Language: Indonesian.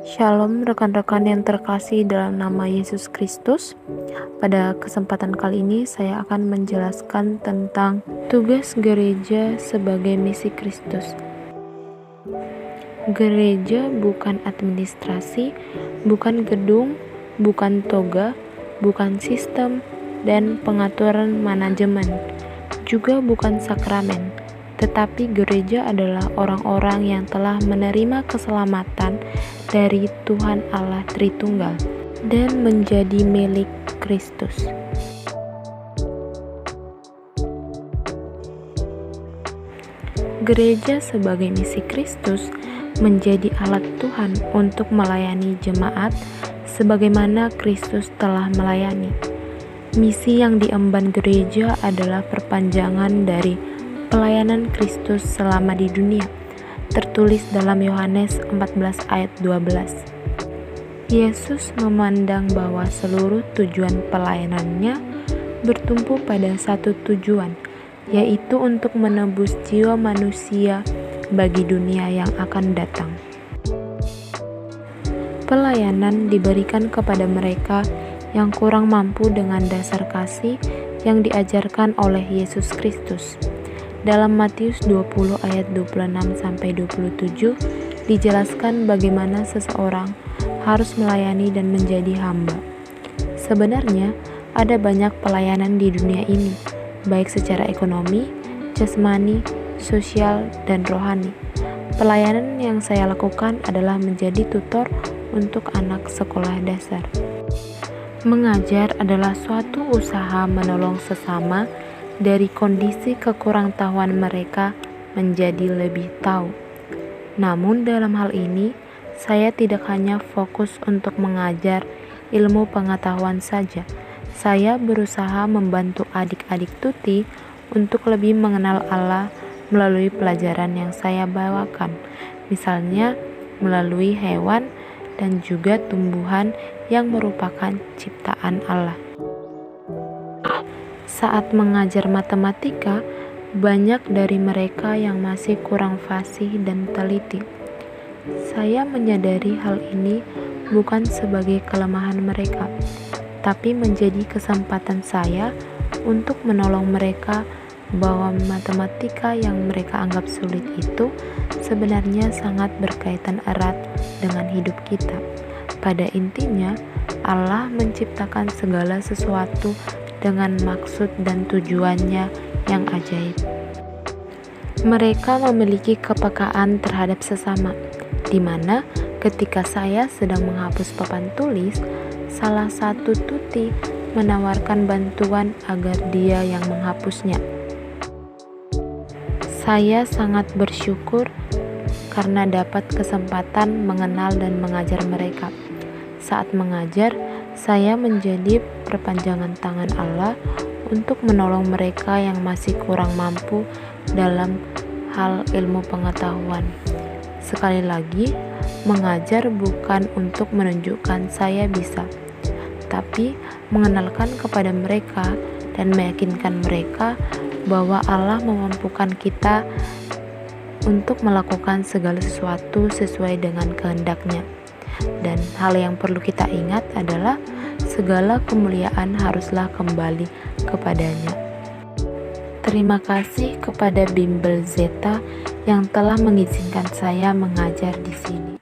Shalom rekan-rekan yang terkasih dalam nama Yesus Kristus. Pada kesempatan kali ini saya akan menjelaskan tentang tugas gereja sebagai misi Kristus. Gereja bukan administrasi, bukan gedung, bukan toga, bukan sistem dan pengaturan manajemen, juga bukan sakramen. Tetapi gereja adalah orang-orang yang telah menerima keselamatan dari Tuhan Allah Tritunggal dan menjadi milik Kristus. Gereja sebagai misi Kristus menjadi alat Tuhan untuk melayani jemaat sebagaimana Kristus telah melayani. Misi yang diemban gereja adalah perpanjangan dari pelayanan Kristus selama di dunia, tertulis dalam Yohanes 14 ayat 12. Yesus memandang bahwa seluruh tujuan pelayanannya bertumpu pada satu tujuan, yaitu untuk menebus jiwa manusia bagi dunia yang akan datang. Pelayanan diberikan kepada mereka yang kurang mampu dengan dasar kasih yang diajarkan oleh Yesus Kristus. Dalam Matius 20 ayat 26-27 dijelaskan bagaimana seseorang harus melayani dan menjadi hamba. Sebenarnya ada banyak pelayanan di dunia ini, baik secara ekonomi, jasmani, sosial, dan rohani. Pelayanan yang saya lakukan adalah menjadi tutor untuk anak sekolah dasar. Mengajar adalah suatu usaha menolong sesama dari kondisi kekurangtahuan mereka menjadi lebih tahu. Namun dalam hal ini, saya tidak hanya fokus untuk mengajar ilmu pengetahuan saja. Saya berusaha membantu adik-adik Tuti untuk lebih mengenal Allah melalui pelajaran yang saya bawakan, misalnya melalui hewan dan juga tumbuhan yang merupakan ciptaan Allah. Saat mengajar matematika, banyak dari mereka yang masih kurang fasih dan teliti. Saya menyadari hal ini bukan sebagai kelemahan mereka, tapi menjadi kesempatan saya untuk menolong mereka bahwa matematika yang mereka anggap sulit itu sebenarnya sangat berkaitan erat dengan hidup kita. Pada intinya, Allah menciptakan segala sesuatu dengan maksud dan tujuannya yang ajaib. Mereka memiliki kepekaan terhadap sesama, di mana ketika saya sedang menghapus papan tulis, salah satu Tuti menawarkan bantuan agar dia yang menghapusnya. Saya sangat bersyukur karena dapat kesempatan mengenal dan mengajar mereka. Saat mengajar, saya menjadi perpanjangan tangan Allah untuk menolong mereka yang masih kurang mampu dalam hal ilmu pengetahuan. Sekali lagi, mengajar bukan untuk menunjukkan saya bisa, tapi mengenalkan kepada mereka dan meyakinkan mereka bahwa Allah memampukan kita untuk melakukan segala sesuatu sesuai dengan kehendak-Nya. Dan hal yang perlu kita ingat adalah segala kemuliaan haruslah kembali kepadanya. Terima kasih kepada Bimbel Zeta yang telah mengizinkan saya mengajar di sini.